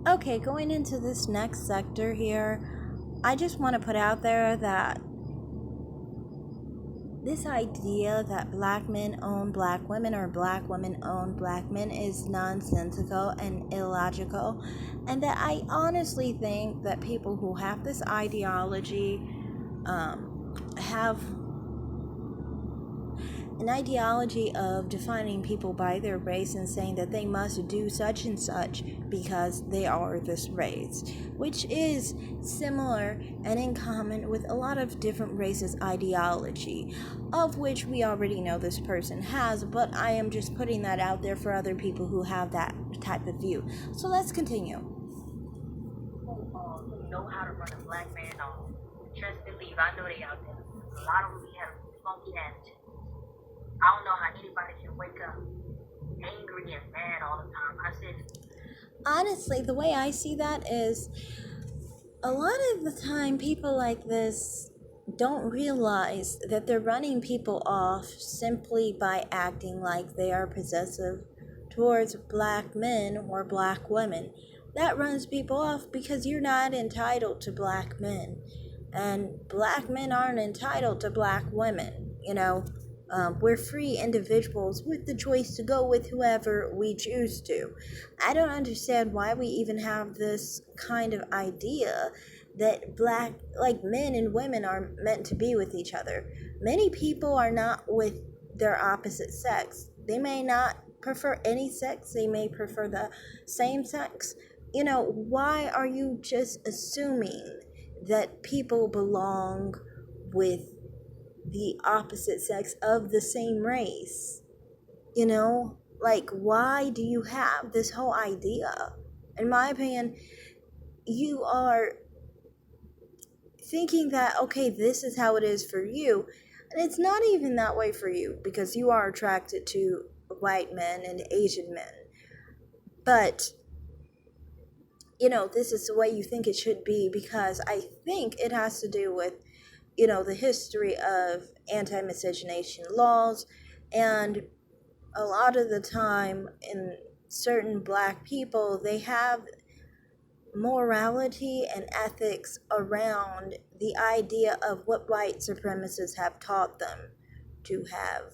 Okay, going into this next sector here, I just want to put out there that this idea that black men own black women or black women own black men is nonsensical and illogical, and that I honestly think that people who have this ideology have an ideology of defining people by their race and saying that they must do such and such because they are this race, which is similar and in common with a lot of different races' ideology, of which we already know this person has, but I am just putting that out there for other people who have that type of view. So let's continue. Who know how to run a black man off. Trust and believe, I know they out there. A lot of them have funky attitude. I don't know how anybody can wake up angry and mad all the time. I said, Honestly, the way I see that is a lot of the time people like this don't realize that they're running people off simply by acting like they are possessive towards black men or black women. That runs people off because you're not entitled to black men, and black men aren't entitled to black women. We're free individuals with the choice to go with whoever we choose to. I don't understand why we even have this kind of idea that black, like men and women, are meant to be with each other. Many people are not with their opposite sex. They may not prefer any sex, they may prefer the same sex. Why are you just assuming that people belong with the opposite sex of the same race? Like, why do you have this whole idea? In my opinion, you are thinking that, okay, this is how it is for you, and it's not even that way for you because you are attracted to white men and Asian men. But this is the way you think it should be because I think it has to do with the history of anti-miscegenation laws, and a lot of the time in certain black people, they have morality and ethics around the idea of what white supremacists have taught them to have,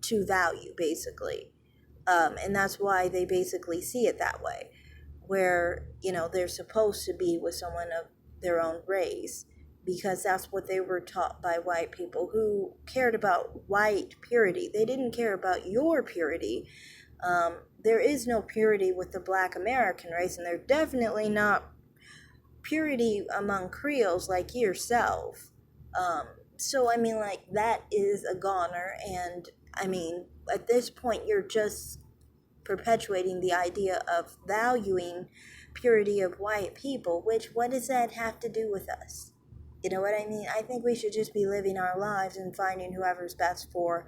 to value, basically. And that's why they basically see it that way, where, they're supposed to be with someone of their own race because that's what they were taught by white people who cared about white purity. They didn't care about your purity. There is no purity with the black American race, and there's definitely not purity among Creoles like yourself. So, I mean, like, that is a goner, and I mean, at this point, you're just perpetuating the idea of valuing purity of white people, which, what does that have to do with us? You know what I mean? I think we should just be living our lives and finding whoever's best for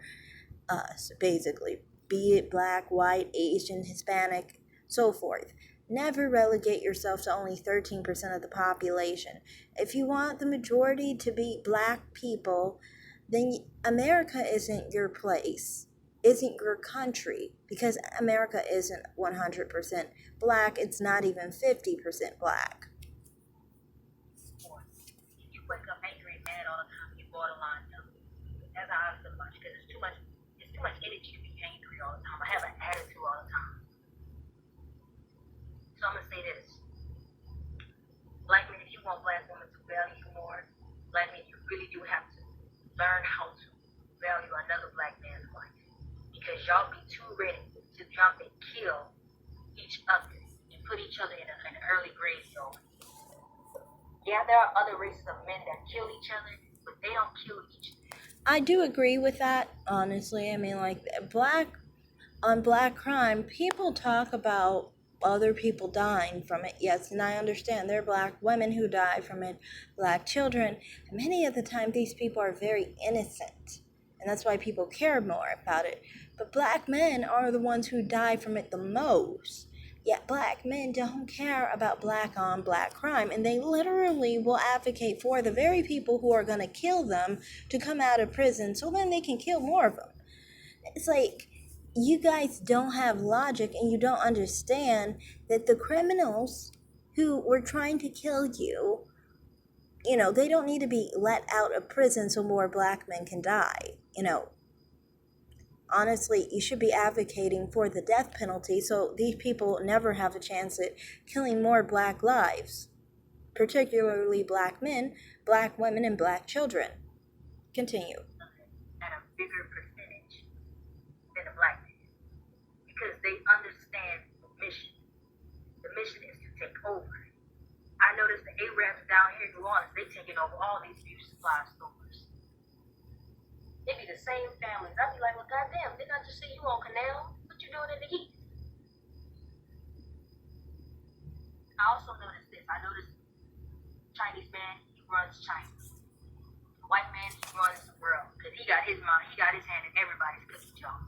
us, basically. Be it black, white, Asian, Hispanic, so forth. Never relegate yourself to only 13% of the population. If you want the majority to be black people, then America isn't your place, isn't your country, because America isn't 100% black. It's not even 50% black. boy, if you wake up angry and mad all the time, you borderline dumb. That's how I feel about you because it's too much energy to be angry all the time. I have an attitude all the time. So I'm gonna say this. Black men, if you want black women to value you more, black men, you really do have to learn how to value another black man's life. Because y'all be too ready to jump and kill each other and put each other in an early grave zone. Yeah, there are other races of men that kill each other, but they don't kill each other. I do agree with that, honestly. I mean, like, on black crime, people talk about other people dying from it. Yes, and I understand there are black women who die from it, black children. And many of the time, these people are very innocent, and that's why people care more about it. But black men are the ones who die from it the most. Yet black men don't care about black on black crime, and they literally will advocate for the very people who are going to kill them to come out of prison so then they can kill more of them. It's like, you guys don't have logic and you don't understand that the criminals who were trying to kill you, they don't need to be let out of prison so more black men can die. Honestly, you should be advocating for the death penalty so these people never have a chance at killing more black lives, particularly black men, black women, and black children. Continue. At a bigger percentage than the black man because they understand the mission. The mission is to take over. I noticed the Arabs down here in New Orleans, they taking over all these beauty supply stores. They be the same families. I be like, well, goddamn, didn't I just see you on Canal? What you doing in the heat? I also noticed this. I noticed Chinese man, he runs China. The white man, he runs the world because he got his mind, he got his hand in everybody's cookie jar.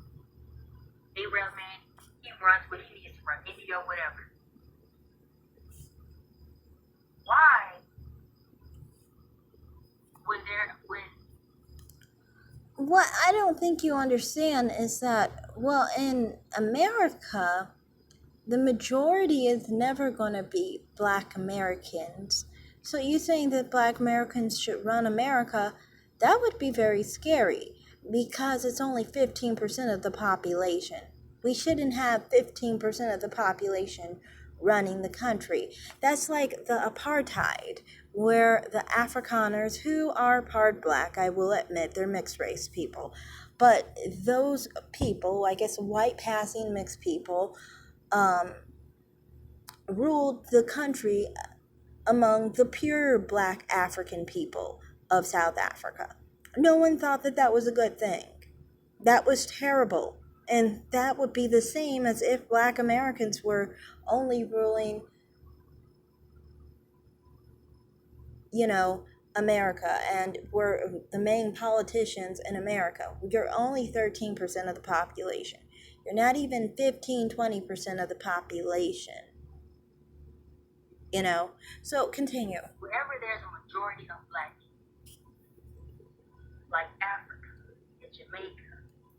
Arab man, he runs what he needs to run, India, whatever. Why? What I don't think you understand is that, well, in America, the majority is never going to be black Americans. So you saying that black Americans should run America, that would be very scary because it's only 15% of the population. We shouldn't have 15% of the population running the country. That's like the apartheid, where the Afrikaners, who are part black, I will admit, they're mixed race people, but those people, I guess white passing mixed people, ruled the country among the pure black African people of South Africa. No one thought that that was a good thing. That was terrible. And that would be the same as if black Americans were only ruling, America and were the main politicians in America. You're only 13% of the population. You're not even 15-20% of the population. So continue. Wherever there's a majority of black people, like Africa and Jamaica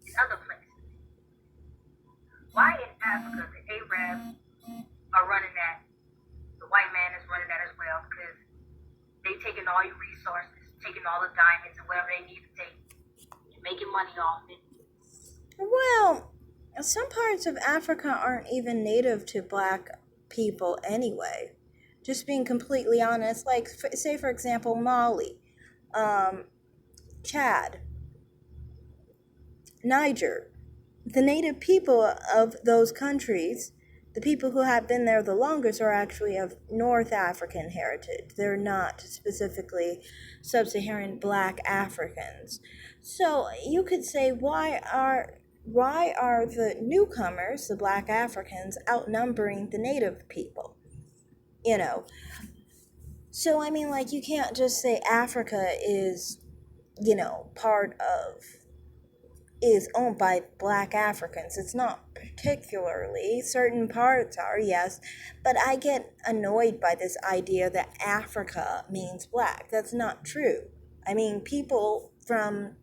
and other places, why in Africa the Arabs are running that, the white man is running that as well because they taking all your resources, taking all the diamonds and whatever they need to take, and making money off it. Well, some parts of Africa aren't even native to black people anyway. Just being completely honest, like say for example Mali, Chad, Niger, the native people of those countries, the people who have been there the longest are actually of North African heritage. They're not specifically sub-Saharan black Africans. So you could say, why are the newcomers, the black Africans, outnumbering the native people? So I mean, like, you can't just say Africa is, is owned by black Africans. It's not particularly. Certain parts are, yes, but I get annoyed by this idea that Africa means black. That's not true. I mean, people from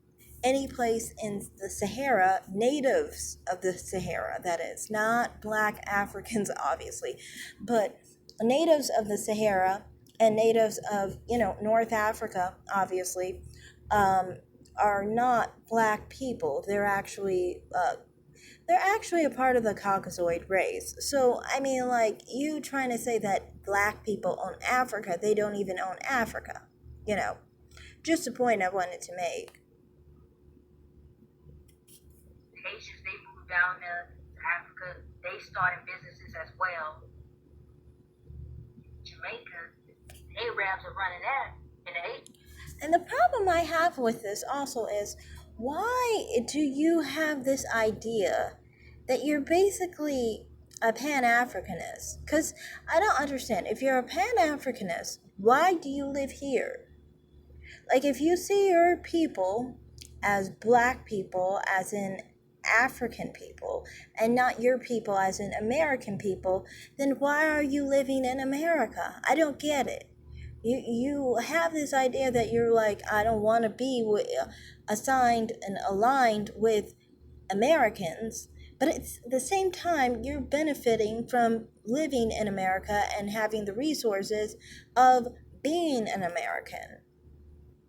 any place in the Sahara, natives of the Sahara, that is, not black Africans, obviously, but natives of the Sahara and natives of, North Africa, obviously, are not black people. They're actually a part of the Caucasoid race. So I mean, like, you trying to say that black people own Africa, they don't even own Africa. Just a point I wanted to make. The Haitians, they moved down to Africa. They started businesses as well. Jamaica, the Arabs are running that, and the Haitians. And the problem I have with this also is, why do you have this idea that you're basically a Pan-Africanist? Because I don't understand. If you're a Pan-Africanist, why do you live here? Like, if you see your people as black people, as in African people, and not your people as in American people, then why are you living in America? I don't get it. You have this idea that you're like, I don't want to be assigned and aligned with Americans But at the same time, you're benefiting from living in America and having the resources of being an American.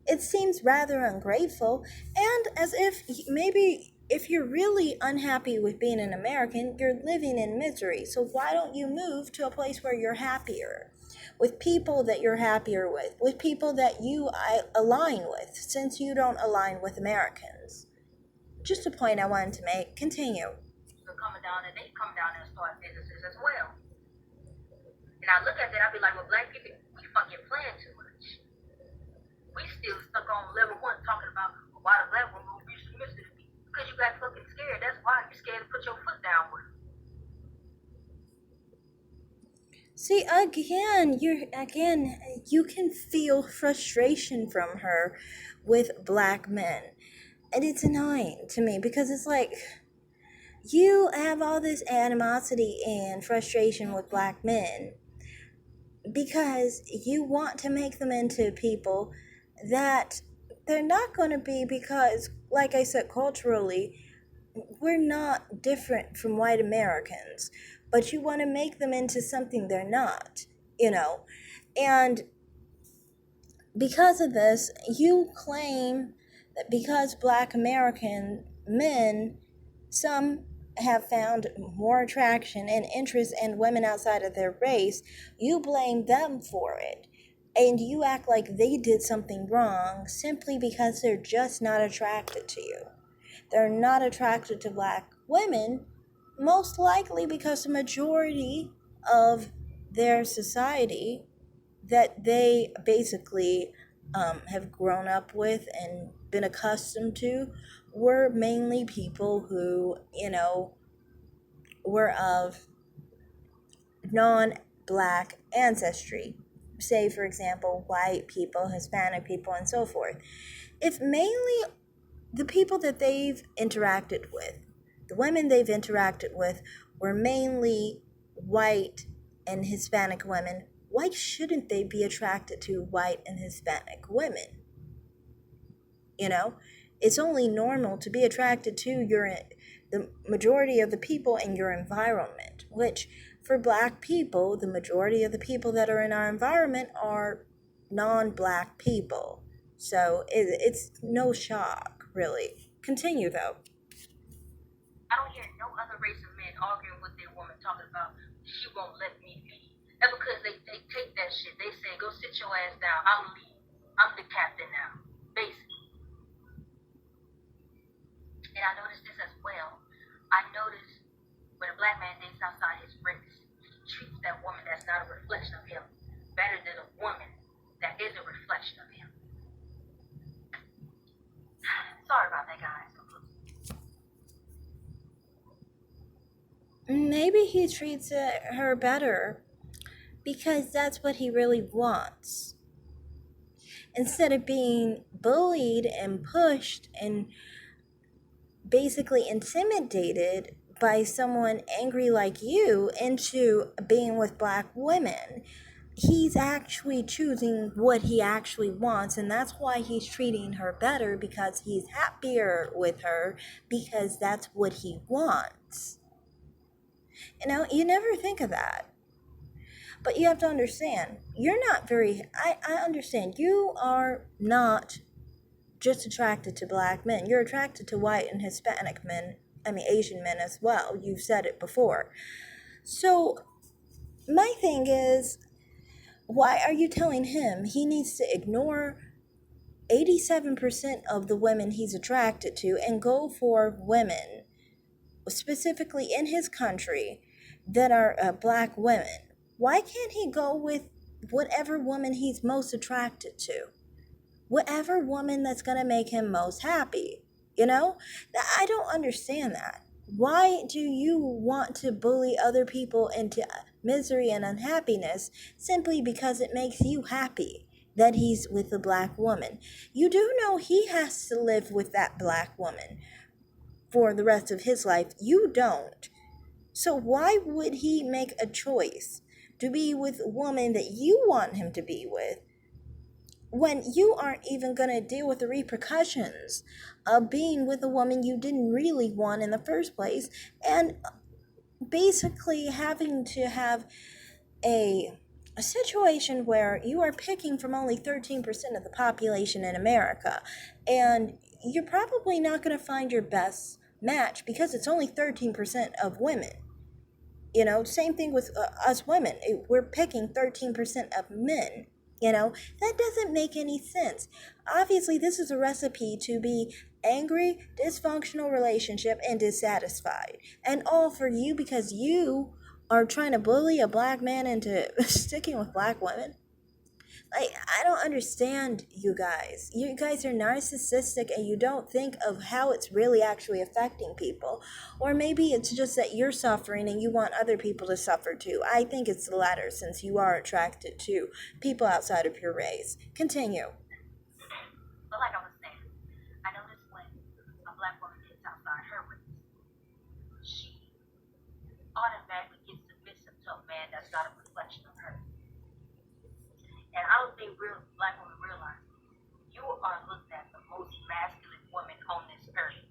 It seems rather ungrateful, and as if maybe if you're really unhappy with being an American, you're living in misery. So why don't you move to a place where you're happier? With people that you're happier with people that you align with, since you don't align with Americans. Just a point I wanted to make. Continue. So coming down and they come down and start businesses as well. And I look at that, I be like, well, black people, we fucking playing too much. We still stuck on level one talking about why the black woman will be submissive to me. Because you got fucking scared. That's why you're scared to put your foot down with them. See, you can feel frustration from her with black men. And it's annoying to me because it's like you have all this animosity and frustration with black men because you want to make them into people that they're not going to be, because like I said, culturally we're not different from white Americans, but you want to make them into something they're not, and because of this you claim that because black American men, some have found more attraction and interest in women outside of their race, you blame them for it. And you act like they did something wrong simply because they're just not attracted to you. They're not attracted to black women, most likely because the majority of their society that they basically have grown up with and been accustomed to were mainly people who, were of non-black ancestry. Say, for example, white people, Hispanic people, and so forth. If mainly the people that they've interacted with, the women they've interacted with, were mainly white and Hispanic women, why shouldn't they be attracted to white and Hispanic women? It's only normal to be attracted to the majority of the people in your environment, which for black people, the majority of the people that are in our environment are non-black people. So it's no shock, really. Continue, though. I don't hear no other race of men arguing with their woman talking about she won't let me lead. And because they take that shit, they say, go sit your ass down. I'm lead. I'm the captain now. Basically. And I noticed this as well. I noticed when a black man dates outside his race, he treats that woman that's not a reflection of him better than a woman that is a reflection of him. Sorry about that, guys. Maybe he treats her better because that's what he really wants. Instead of being bullied and pushed and basically intimidated by someone angry like you into being with black women, he's actually choosing what he actually wants, and that's why he's treating her better, because he's happier with her, because that's what he wants. You never think of that. But you have to understand, I understand you are not just attracted to black men. You're attracted to white and Hispanic men, Asian men as well. You've said it before. So my thing is, why are you telling him he needs to ignore 87% of the women he's attracted to and go for women, specifically in his country, that are black women? Why can't he go with whatever woman he's most attracted to? Whatever woman that's going to make him most happy, I don't understand that. Why do you want to bully other people into misery and unhappiness simply because it makes you happy that he's with a black woman? You do know he has to live with that black woman for the rest of his life. You don't. So why would he make a choice to be with a woman that you want him to be with when you aren't even going to deal with the repercussions of being with a woman you didn't really want in the first place, and basically having to have a situation where you are picking from only 13% of the population in America, and you're probably not going to find your best match because it's only 13% of women. You know, same thing with us women. We're picking 13% of men. You know, that doesn't make any sense. Obviously, this is a recipe to be angry, dysfunctional relationship, and dissatisfied. And all for you because you are trying to bully a black man into sticking with black women. Like, I don't understand you guys. You guys are narcissistic and you don't think of how it's really actually affecting people. Or maybe it's just that you're suffering and you want other people to suffer too. I think it's the latter since you are attracted to people outside of your race. Continue. But like I was saying, I noticed when a black woman gets outside her race, she automatically gets submissive to a man that's not a reflection of her. And I don't think real black women realize you are looked at the most masculine woman on this earth.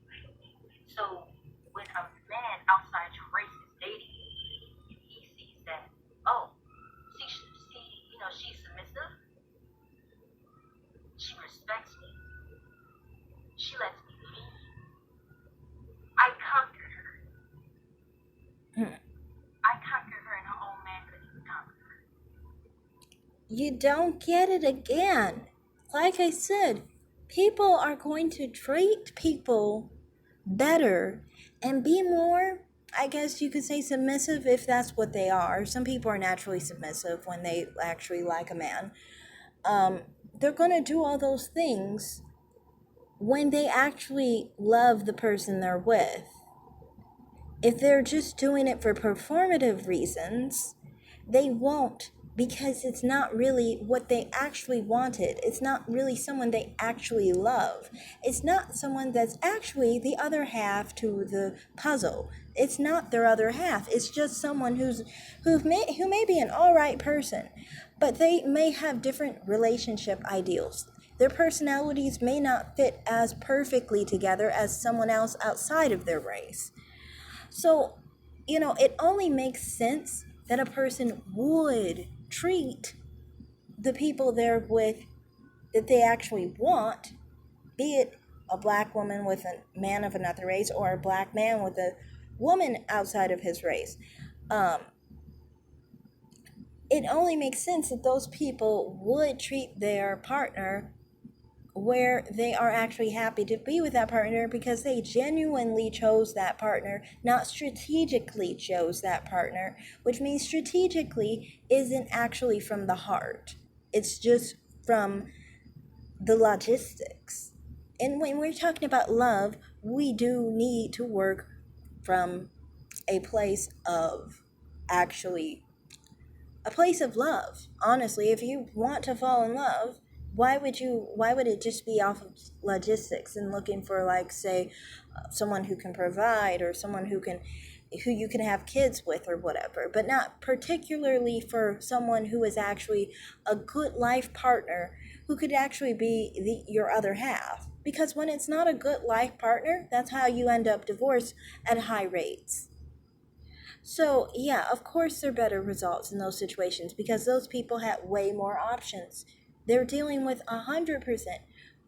So when a man outside your race is dating you, and he sees that, oh, she's submissive, she respects me, she lets me lead, I conquered her. I conquered her and her own man couldn't even conquer her. You don't get it again. Like I said, people are going to treat people better and be more, I guess you could say, submissive if that's what they are. Some people are naturally submissive when they actually like a man. They're going to do all those things when they actually love the person they're with. If they're just doing it for performative reasons, they won't, because it's not really what they actually wanted. It's not really someone they actually love. It's not someone that's actually the other half to the puzzle. It's not their other half. It's just someone who may be an all right person, but they may have different relationship ideals. Their personalities may not fit as perfectly together as someone else outside of their race. So, it only makes sense that a person would treat the people they're with that they actually want, be it a black woman with a man of another race or a black man with a woman outside of his race. It only makes sense that those people would treat their partner where they are actually happy to be with that partner because they genuinely chose that partner, not strategically chose that partner, which means strategically isn't actually from the heart. It's just from the logistics. And when we're talking about love, we do need to work from a place of a place of love. Honestly, if you want to fall in love, why would it just be off of logistics and looking for, like, say, someone who can provide or someone who you can have kids with or whatever, but not particularly for someone who is actually a good life partner who could actually be your other half? Because when it's not a good life partner, that's how you end up divorced at high rates. So, yeah, of course there are better results in those situations because those people had way more options. They're dealing with 100%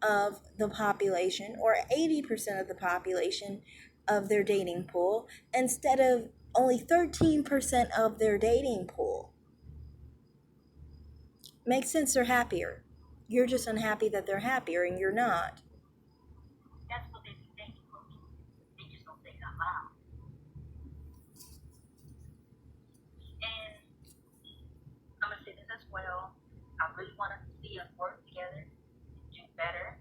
of the population or 80% of the population of their dating pool instead of only 13% of their dating pool. Makes sense, they're happier. You're just unhappy that they're happier and you're not. That's what they be thinking, they just don't think out loud. And I'm gonna say this as well. I really want to see us work together, do better.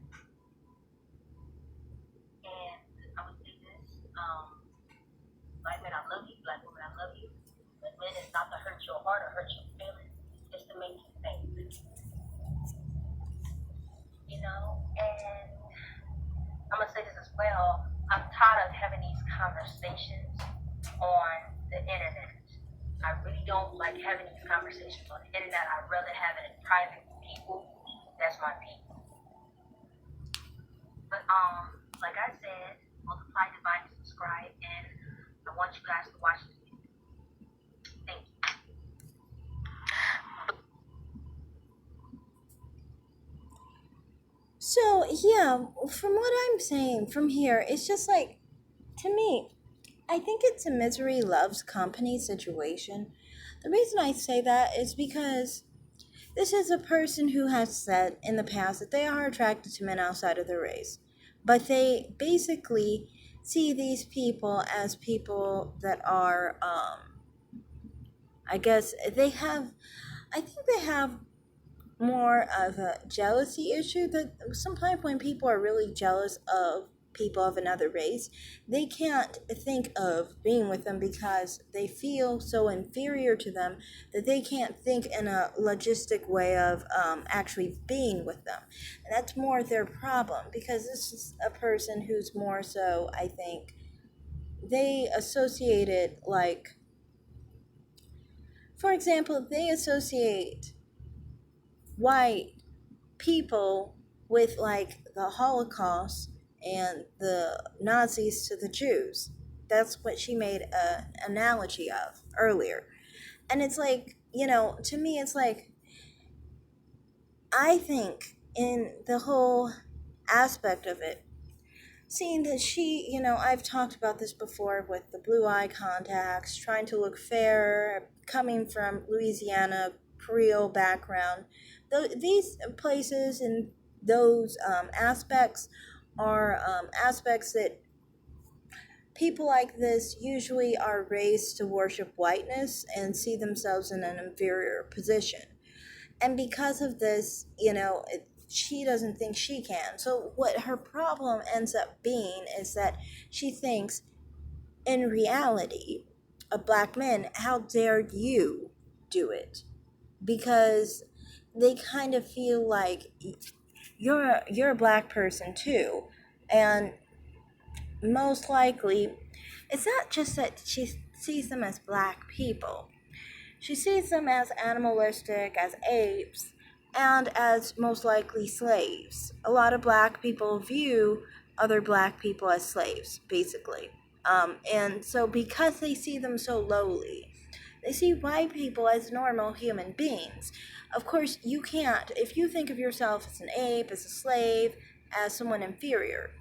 And I'm gonna say this, black men, I love you. Black women, I love you. But men is not to hurt your heart or hurt your feelings. It's to make you think. And I'm gonna say this as well. I'm tired of having these conversations on the internet. I really don't like having these conversations on the internet. I'd rather have it in private with people That's my people. But like I said, multiply, divide, and subscribe, and I want you guys to watch this video. Thank you. So yeah, from what I'm saying from here, it's just like, to me, I think it's a misery loves company situation. The reason I say that is because this is a person who has said in the past that they are attracted to men outside of their race, but they basically see these people as people that are, I guess I think they have more of a jealousy issue, that sometimes when people are really jealous of people of another race, they can't think of being with them because they feel so inferior to them that they can't think in a logistic way of actually being with them. And that's more their problem, because this is a person who's more so, I think, they associated, like, for example, they associate white people with like the Holocaust and the Nazis to the Jews. That's what she made an analogy of earlier. And it's like, to me, it's like, I think in the whole aspect of it, seeing that she, I've talked about this before with the blue eye contacts, trying to look fair, coming from Louisiana, Creole background. These places and those aspects are aspects that people like this usually are raised to worship whiteness and see themselves in an inferior position. And because of this, she doesn't think she can. So what her problem ends up being is that she thinks, in reality, of black men, how dare you do it? Because they kind of feel like you're a black person too, and most likely, it's not just that she sees them as black people. She sees them as animalistic, as apes, and as most likely slaves. A lot of black people view other black people as slaves, basically. And so, because they see them so lowly, they see white people as normal human beings. Of course, you can't, if you think of yourself as an ape, as a slave, as someone inferior,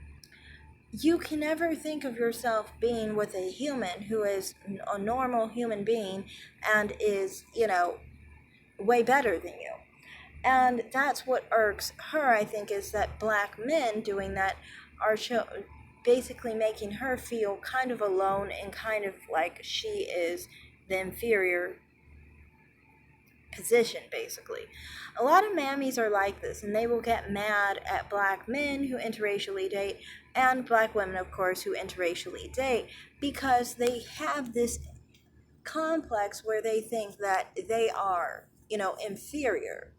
you can never think of yourself being with a human who is a normal human being and is, way better than you. And that's what irks her, I think, is that black men doing that are basically making her feel kind of alone and kind of like she is the inferior position, basically. A lot of mammies are like this, and they will get mad at black men who interracially date, and black women, of course, who interracially date, because they have this complex where they think that they are, inferior.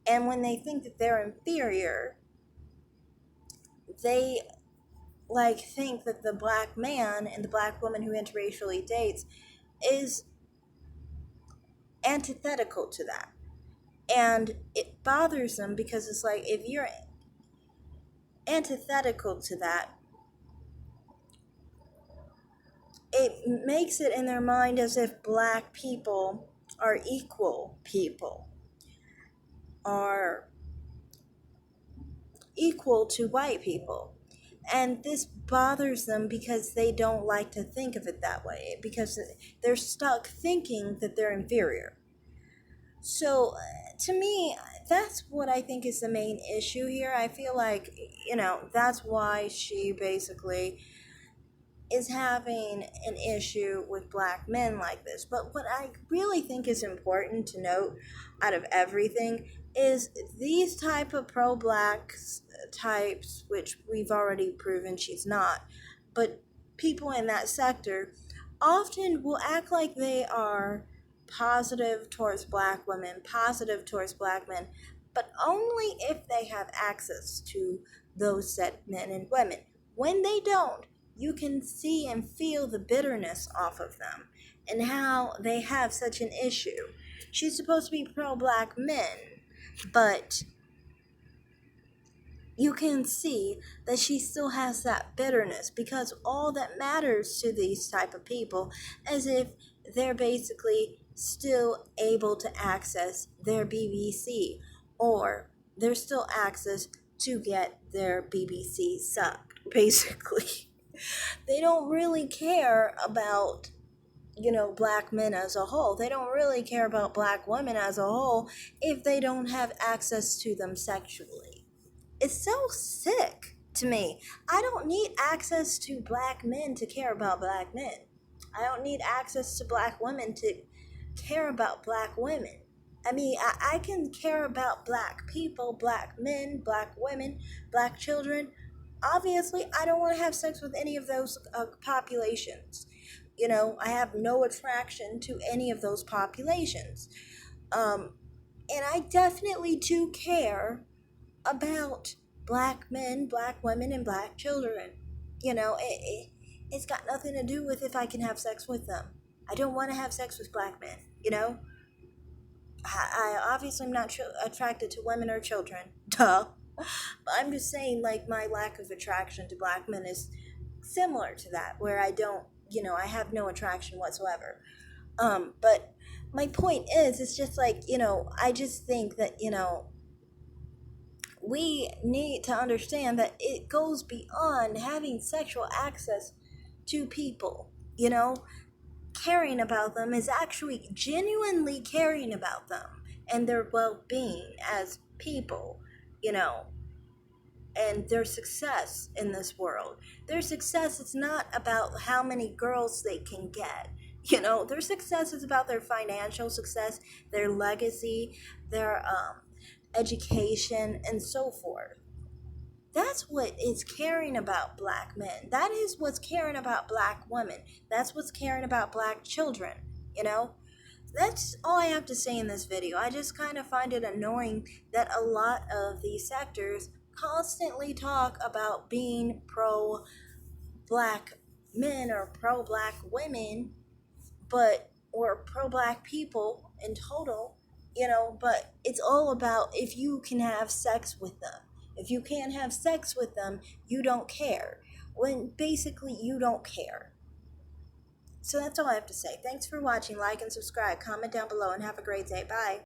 And when they think that they're inferior, they like think that the black man and the black woman who interracially dates is antithetical to that. And it bothers them because it's like, if you're antithetical to that, it makes it in their mind as if black people are equal people, are equal to white people. And this bothers them because they don't like to think of it that way, because they're stuck thinking that they're inferior. So, to me, that's what I think is the main issue here. I feel like, that's why she basically is having an issue with black men like this. But what I really think is important to note out of everything is these type of pro-black types, which we've already proven she's not, but people in that sector often will act like they are positive towards black women, positive towards black men, but only if they have access to those set men and women. When they don't, you can see and feel the bitterness off of them and how they have such an issue. She's supposed to be pro-black men, but you can see that she still has that bitterness, because all that matters to these type of people is if they're basically still able to access their BBC, or there's still access to get their BBC sucked, basically. They don't really care about, black men as a whole. They don't really care about black women as a whole if they don't have access to them sexually. It's so sick to me. I don't need access to black men to care about black men. I don't need access to black women to care about black women. I mean, I can care about black people, black men, black women, black children. Obviously, I don't want to have sex with any of those populations. I have no attraction to any of those populations. And I definitely do care about black men, black women, and black children. It's got nothing to do with if I can have sex with them. I don't want to have sex with black men. I obviously am not attracted to women or children. Duh. But I'm just saying, like, my lack of attraction to black men is similar to that, where I don't, I have no attraction whatsoever. But my point is, it's just like, I just think that, we need to understand that it goes beyond having sexual access to people. Caring about them is actually genuinely caring about them and their well-being as people, and their success in this world. Their success is not about how many girls they can get. Their success is about their financial success, their legacy, their education, and so forth. That's what is caring about black men. That is what's caring about black women. That's what's caring about black children. That's all I have to say in this video. I just kind of find it annoying that a lot of these sectors constantly talk about being pro black men or pro black women, or pro black people in total, but it's all about if you can have sex with them. If you can't have sex with them, you don't care. When basically you don't care. So that's all I have to say. Thanks for watching. Like and subscribe. Comment down below and have a great day. Bye.